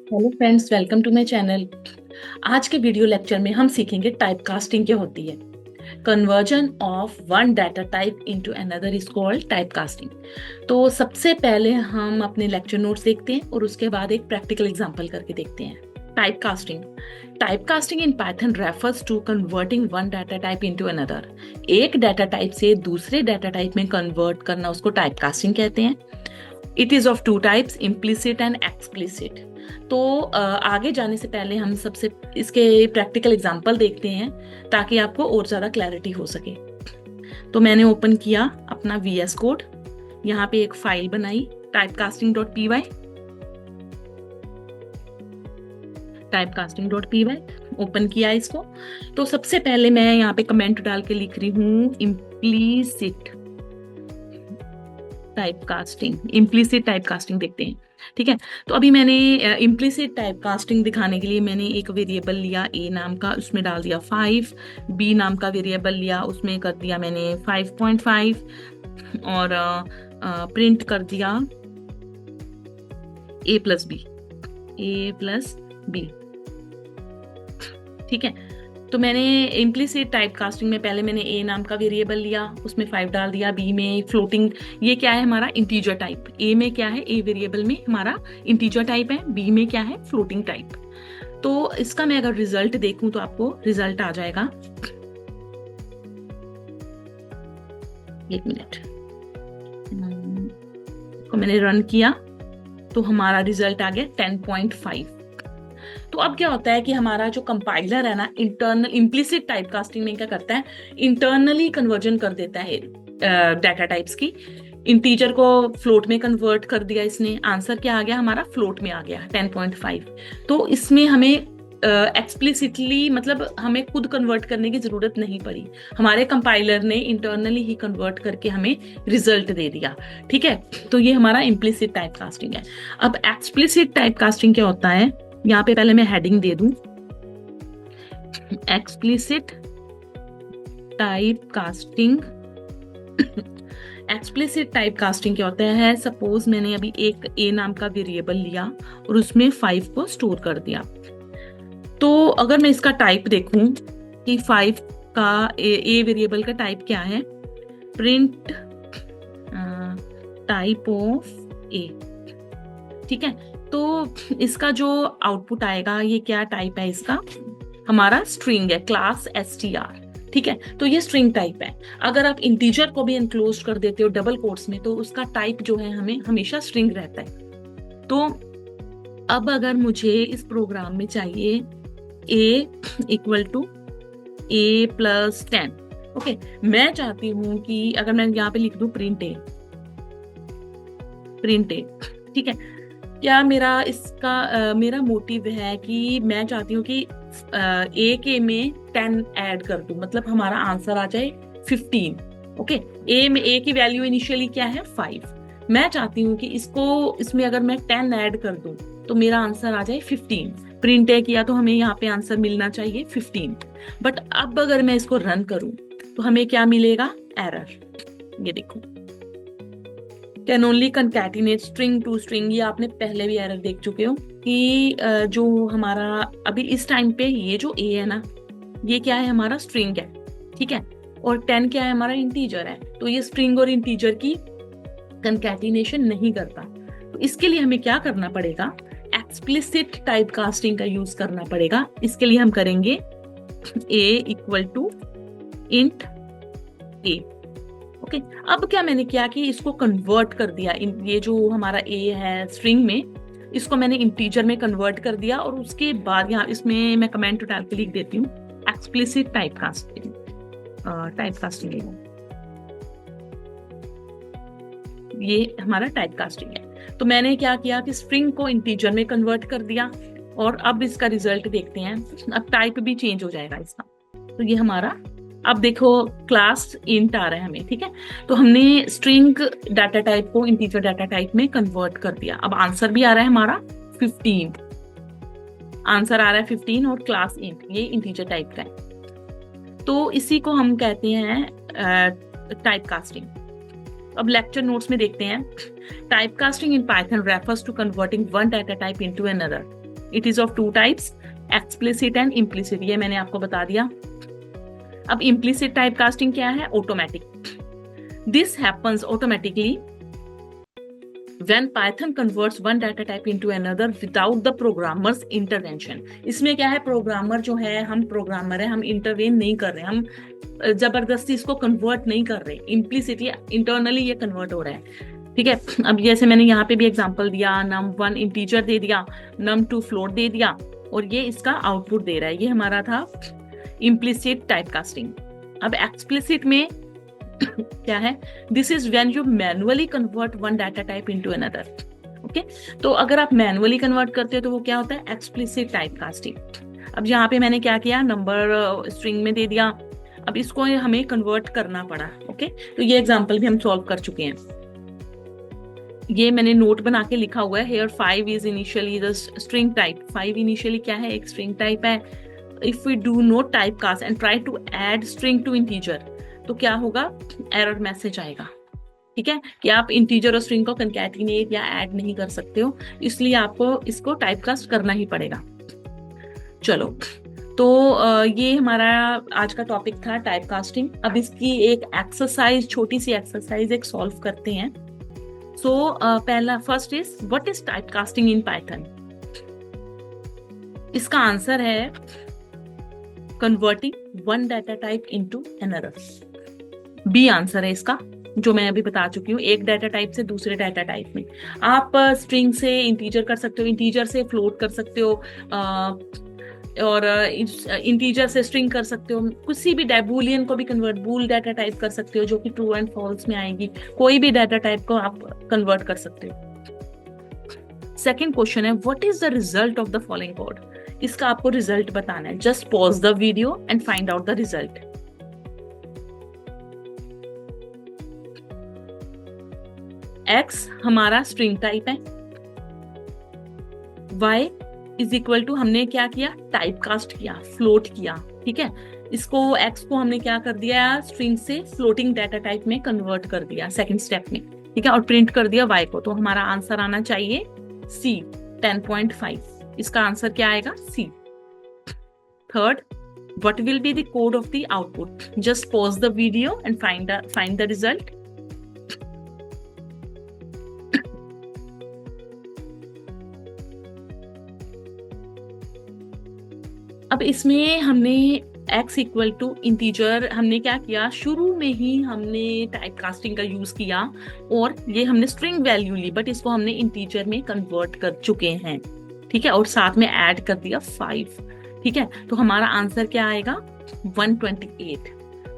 Hello friends, welcome to my channel. आज के video lecture में हम सीखेंगे टाइप कास्टिंग क्या होती है। Conversion of one data type into another is called type casting. तो सबसे पहले हम अपने लेक्चर नोट्स देखते हैं और उसके बाद एक प्रैक्टिकल एग्जांपल करके देखते हैं। Type casting. Type casting in Python refers to converting one data type into another. एक डाटा टाइप से दूसरे डाटा टाइप में कन्वर्ट करना उसको टाइप कास्टिंग कहते हैं। It is of two types, implicit and explicit. तो आगे जाने से पहले हम सबसे इसके प्रैक्टिकल एग्जांपल देखते हैं ताकि आपको और ज़्यादा क्लैरिटी हो सके। तो मैंने ओपन किया अपना VS कोड, यहाँ पे एक फाइल बनाई typecasting.py। typecasting.py ओपन किया इसको। तो सबसे पहले मैं यहाँ पे कमेंट डाल के लिख रही हूँ इम्प्लीसिट टाइप कास्टिंग देखते हैं। ठीक है, तो अभी मैंने इम्प्लिसिट टाइप कास्टिंग दिखाने के लिए मैंने एक वेरिएबल लिया a नाम का, उसमें डाल दिया 5। b नाम का वेरिएबल लिया, उसमें कर दिया मैंने 5.5 और प्रिंट कर दिया a प्लस बी। ठीक है, तो मैंने इम्प्लिसिट टाइप कास्टिंग में पहले मैंने a नाम का वेरिएबल लिया, उसमें 5 डाल दिया। b में फ्लोटिंग, ये क्या है हमारा इंटीजर टाइप। a में क्या है, a वेरिएबल में हमारा इंटीजर टाइप है, b में क्या है फ्लोटिंग टाइप। तो इसका मैं अगर रिजल्ट देखूं तो आपको रिजल्ट आ जाएगा। एक मिनट, को मैंने रन किया तो हमारा रिजल्ट आ गया 10.5। तो अब क्या होता है कि हमारा जो कंपाइलर है ना, इंटरनल इम्प्लिसिट टाइप कास्टिंग में क्या करता है, इंटरनली कन्वर्जन कर देता है डाटा टाइप्स की। इंटीजर को फ्लोट में कन्वर्ट कर दिया इसने, आंसर क्या आ गया हमारा फ्लोट में आ गया 10.5। तो इसमें हमें एक्सप्लिसिटली मतलब हमें खुद कन्वर्ट करने की जरूरत नहीं पड़ी, हमारे कंपाइलर ने इंटरनली ही कन्वर्ट करके हमें रिजल्ट दे दिया। ठीक है, तो ये हमारा इम्प्लिसिट टाइप कास्टिंग है। अब एक्सप्लिसिट टाइप कास्टिंग क्या होता है, यहाँ पे पहले मैं हेडिंग दे दूं explicit type casting. Explicit type casting क्या होता है, सपोज मैंने अभी एक a नाम का वेरिएबल लिया और उसमें 5 को स्टोर कर दिया। तो अगर मैं इसका टाइप देखूं कि 5 का a वेरिएबल का टाइप क्या है, प्रिंट टाइप ऑफ a। ठीक है, तो इसका जो आउटपुट आएगा, ये क्या टाइप है इसका, हमारा स्ट्रिंग है, क्लास str। ठीक है, तो ये स्ट्रिंग टाइप है। अगर आप इंटीजर को भी एनक्लोज कर देते हो डबल कोट्स में तो उसका टाइप जो है हमें हमेशा स्ट्रिंग रहता है। तो अब अगर मुझे इस प्रोग्राम में चाहिए a equal to a plus 10, okay, मैं चाहती हूं कि अगर मैं यहाँ पे लिख दूं प्रिंट a। ठीक है, क्या मेरा इसका मेरा मोटिव है कि मैं चाहती हूँ कि a के में 10 ऐड कर दूं, मतलब हमारा आंसर आ जाए 15। ओके, a में a की वैल्यू इनिशियली क्या है 5, मैं चाहती हूँ कि इसमें अगर मैं 10 ऐड कर दूं तो मेरा आंसर आ जाए 15। प्रिंट ए किया तो हमें यहाँ पे आंसर मिलना चाहिए 15। बट अब अगर मैं इसको रन करूं तो हमें क्या मिलेगा, एरर। ये देखो, can only concatenate string to string. ये आपने पहले भी एरर देख चुके हो कि जो हमारा अभी इस टाइम पे ये जो a है ना, ये क्या है हमारा स्ट्रिंग है। ठीक है, और 10 क्या है हमारा इंटीजर है, तो ये स्ट्रिंग और इंटीजर की कंकैटिनेशन नहीं करता। तो इसके लिए हमें क्या करना पड़ेगा, एक्सप्लिसिट टाइप कास्टिंग का यूज करना पड़ेगा। इसके लिए हम करेंगे a equal to int a। Okay, अब क्या मैंने किया कि इसको कन्वर्ट कर दिया, ये जो हमारा a है स्ट्रिंग में, इसको मैंने इंटीजर में कन्वर्ट कर दिया और उसके बाद यहाँ इसमें मैं कमेंट डाल के लिख देती हूँ एक्सप्लिसिट टाइप कास्टिंग। ये हमारा टाइप कास्टिंग है। तो मैंने क्या किया कि स्ट्रिंग को इंटीजर में कन्वर्ट कर दिया और अब इसका रिजल्ट देखते हैं। अब टाइप भी चेंज हो जाएगा इसका। तो ये हमारा, अब देखो क्लास इंट आ रहा है हमें। ठीक है, तो हमने स्ट्रिंग डाटा टाइप को इंटीजर डाटा टाइप में कन्वर्ट कर दिया। अब आंसर भी आ रहा है हमारा 15, आंसर आ रहा है 15 और क्लास इंट, ये इंटीजर टाइप का है। तो इसी को हम कहते हैं टाइप कास्टिंग। अब लेक्चर नोट्स में देखते हैं, type casting in Python refers to converting one data type into another. It is of two types, explicit and implicit, ये मैंने आपको बता दिया। अब इम्प्लिसिट टाइप कास्टिंग क्या है? Automatic. This happens automatically when Python converts one data type into another without the programmer's intervention। इसमें क्या है, प्रोग्रामर जो है, हम प्रोग्रामर है, हम इंटरवेन नहीं कर रहे, हम जबरदस्ती इसको कन्वर्ट नहीं कर रहे, इम्प्लिसिटली इंटरनली ये कन्वर्ट हो रहा है। ठीक है, अब जैसे मैंने यहाँ पे भी एग्जांपल दिया, num1 इंटीजर दे दिया, num2 फ्लोट दे दिया, और ये इसका आउटपुट दे रहा है, ये हमारा था इम्प्लिसिट टाइप कास्टिंग। अब एक्सप्लिसिट में क्या है? This is when you manually convert one data type into another. Okay, तो अगर आप मैनुअली कन्वर्ट करते हो तो वो क्या होता है? Explicit type casting. अब यहाँ पे मैंने क्या किया, नंबर स्ट्रिंग में दे दिया, अब इसको हमें कन्वर्ट करना पड़ा। ओके, तो ये एग्जांपल भी हम सॉल्व कर चुके हैं, ये मैंने नोट बना के लिखा हुआ है। Here 5 is initially the string type, 5 initially क्या है? एक स्ट्रिंग टाइप है। If we do not type cast and try to add string to integer, तो क्या होगा? एरर मैसेज आएगा। ठीक है, कि आप इंटीजर और स्ट्रिंग को कंकैटिनेट या ऐड नहीं कर सकते हो, इसलिए आपको इसको टाइपकास्ट करना ही पड़ेगा। चलो, तो ये हमारा आज का टॉपिक था टाइपकास्टिंग। अब इसकी एक एक्सरसाइज, छोटी सी एक्सरसाइज एक सॉल्व करते हैं। सो पहला, first is what is typecasting in Python? इसका आंसर है converting one data type into another. B answer है इसका, जो मैं अभी बता चुकी हूँ, एक डाटा टाइप से दूसरे डाटा टाइप में। आप स्ट्रिंग से इंटीजर कर सकते हो, इंटीजर से फ्लोट कर सकते हो, और इंटीजर से स्ट्रिंग कर सकते हो, किसी भी बूलियन को भी कन्वर्ट, बूल डाटा टाइप कर सकते हो जो कि ट्रू एंड फॉल्स में आएगी, कोई भी डाटा टाइप को आप कन्वर्ट कर सकते हो। सेकेंड क्वेश्चन है what is the result of the following code? इसका आपको रिजल्ट बताना है। Just pause the video and find out the result. X हमारा स्ट्रिंग टाइप है, Y इज इक्वल टू, हमने क्या किया? टाइप कास्ट किया, फ्लोट किया। ठीक है, इसको X को हमने क्या कर दिया? स्ट्रिंग से फ्लोटिंग डाटा टाइप में कन्वर्ट कर दिया सेकंड स्टेप में। ठीक है, और प्रिंट कर दिया Y को, तो हमारा आंसर आना चाहिए C 10.5। इसका आंसर क्या आएगा? C। Third, what will be the code of the output? Just pause the video and find the result. अब इसमें हमने x इक्वल टू इंटीजर, हमने क्या किया? शुरू में ही हमने टाइप कास्टिंग का यूज किया और ये हमने स्ट्रिंग वैल्यू ली, बट इसको हमने इंटीजर में कन्वर्ट कर चुके हैं। ठीक है, और साथ में ऐड कर दिया 5। ठीक है, तो हमारा आंसर क्या आएगा? 128।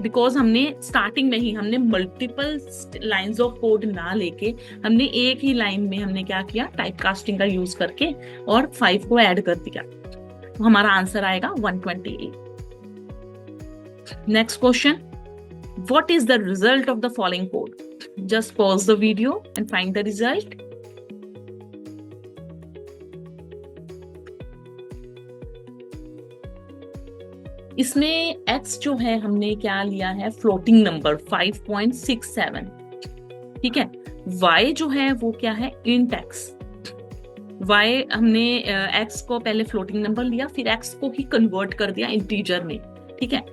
बिकॉज हमने स्टार्टिंग में ही हमने मल्टीपल लाइंस ऑफ कोड ना लेके हमने एक ही लाइन में हमने क्या किया? टाइप कास्टिंग का यूज करके और 5 को ऐड कर दिया, तो हमारा आंसर आएगा 128। Next question, what is the result of the following code? Just pause the video and find the result. इसमें x जो है हमने क्या लिया है? Floating number 5.67। ठीक है, y जो है वो क्या है? Int x। y हमने x को पहले फ्लोटिंग नंबर लिया, फिर x को ही कन्वर्ट कर दिया इंटीजर में। ठीक है,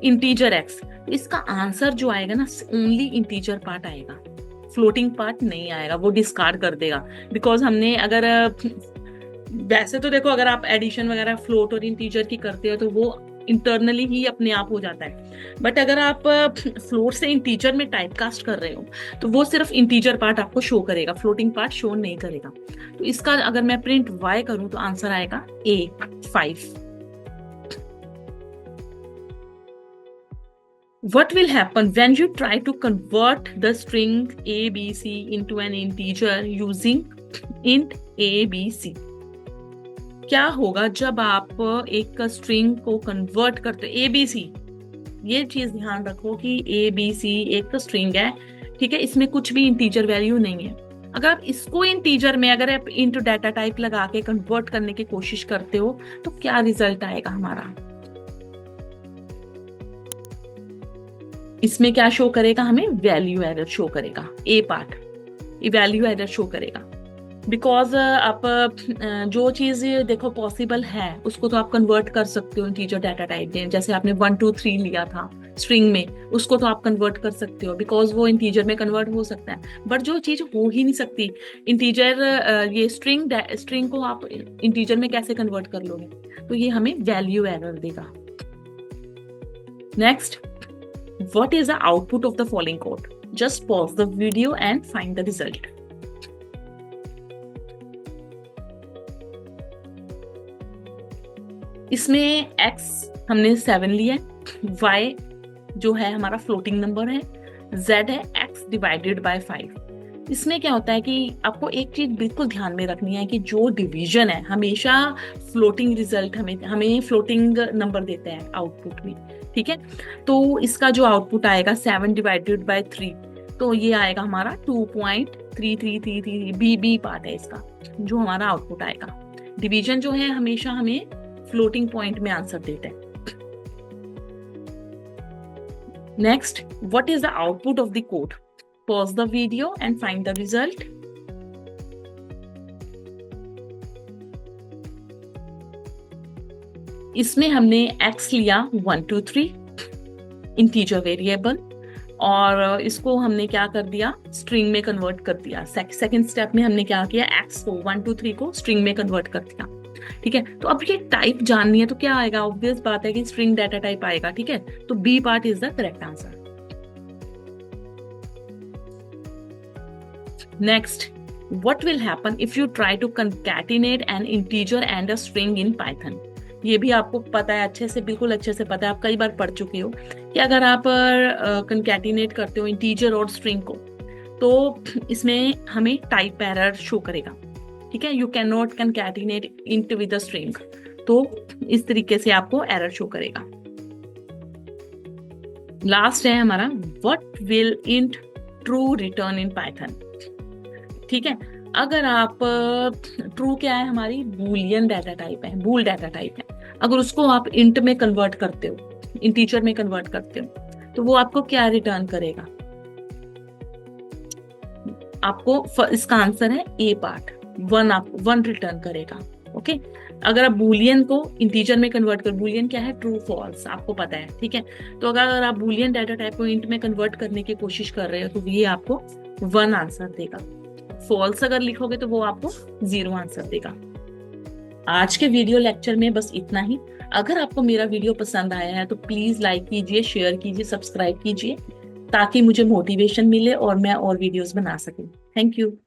इंटीजर x। इसका आंसर जो आएगा ना, ओनली इंटीजर पार्ट आएगा, फ्लोटिंग पार्ट नहीं आएगा, वो डिस्कार्ड कर देगा। बिकॉज हमने अगर वैसे तो देखो, अगर आप एडिशन वगैरह फ्लोट और इंटीजर की करते हो तो वो इंटरनली ही अपने आप हो जाता है, बट अगर आप फ्लोट से इंटीजर में टाइप कास्ट कर रहे हो तो वो सिर्फ इंटीजर पार्ट आपको शो करेगा, फ्लोटिंग पार्ट शो नहीं करेगा। तो इसका अगर मैं प्रिंट y करूं तो आंसर आएगा A 5। What will happen when you try to convert the string ABC into an integer using int ABC? क्या होगा जब आप एक स्ट्रिंग को कन्वर्ट करते हो? ABC, ये चीज ध्यान रखो कि ABC एक स्ट्रिंग है। ठीक है, इसमें कुछ भी इंटीजर वैल्यू नहीं है। अगर आप इसको इंटीजर में अगर आप इंटू डाटा टाइप लगा के कन्वर्ट करने की कोशिश करते हो तो क्या रिजल्ट आएगा हमारा? इसमें क्या शो करेगा? हमें वैल्यू एरर शो करेगा, ए पार्ट वैल्यू एरर शो करेगा। बिकॉज आप जो चीज देखो पॉसिबल है उसको तो आप कन्वर्ट कर सकते हो इंटीजर डाटा टाइप में। जैसे आपने 1 2 3 लिया था स्ट्रिंग में, उसको तो आप कन्वर्ट कर सकते हो बिकॉज वो इंटीजर में कन्वर्ट हो सकता है। बट जो चीज हो ही नहीं सकती इंटीजर, ये स्ट्रिंग को आप इंटीजर में कैसे कन्वर्ट कर लोगे? तो ये हमें वैल्यू एरर देगा। Next, what is the output of the following code? Just pause the video and find the result. इसमें x हमने 7 लिया है, y जो है हमारा फ्लोटिंग नंबर है, z है x डिवाइडेड बाय 5। इसमें क्या होता है कि आपको एक चीज बिल्कुल ध्यान में रखनी है कि जो डिवीजन है हमेशा फ्लोटिंग रिजल्ट हमें फ्लोटिंग नंबर देता है आउटपुट में, ठीक है। तो इसका जो आउटपुट आएगा 7 डिवाइडेड बाय 3, तो ये आएगा हमारा 2.3333, बी पार्ट है इसका जो हमारा आउटपुट आएगा। डिवीजन जो है हमेशा हमें फ्लोटिंग पॉइंट में आंसर देता है। Next, what is the output of the code? Pause the video and find the result. इसमें हमने x लिया 1 2 3 इंटीजर वेरिएबल, और इसको हमने क्या कर दिया, स्ट्रिंग में कन्वर्ट कर दिया। सेकंड स्टेप में हमने क्या किया, x को 1 2 3 को स्ट्रिंग में कन्वर्ट कर दिया, ठीक है। तो अब ये टाइप जाननी है तो क्या आएगा, ऑब्वियस बात है कि स्ट्रिंग डाटा टाइप आएगा, ठीक है। तो B part is the correct answer. Next, what will happen if you try to concatenate an integer and a string in Python? ये भी आपको पता है अच्छे से, बिल्कुल अच्छे से पता है, आप कई बार पढ़ चुके हो कि अगर आप कंकैटिनेट करते हो इंटीजर और स्ट्रिंग को तो इसमें हमें टाइप एरर शो करेगा, ठीक है। You can not concatenate int with a string, तो इस तरीके से आपको एरर शो करेगा। लास्ट है हमारा, what will int true return in Python? ठीक है, अगर आप ट्रू क्या है, हमारी बूलियन डाटा टाइप है, बूल डाटा टाइप है, अगर उसको आप इंट में कन्वर्ट करते हो, इंटीजर में कन्वर्ट करते हो, तो वो आपको क्या रिटर्न करेगा? आपको इसका आंसर है ए पार्ट, 1 रिटर्न करेगा, ओके। अगर आप बूलियन को इंटीजर में कन्वर्ट कर, बूलियन क्या है, ट्रू फॉल्स, आपको पता है, ठीक है। तो अगर आप बूलियन डाटा टाइप को इंट में कन्वर्ट करने की कोशिश कर रहे हो तो ये आपको 1 आंसर देगा। फॉल्स अगर लिखोगे तो वो आपको 0 आंसर देगा। आज के वीडियो लेक्चर में बस इतना ही। अगर आपको मेरा वीडियो पसंद आया है तो प्लीज लाइक कीजिए, शेयर कीजिए, सब्सक्राइब कीजिए, ताकि मुझे मोटिवेशन मिले और मैं और वीडियोस बना सकूं। Thank you.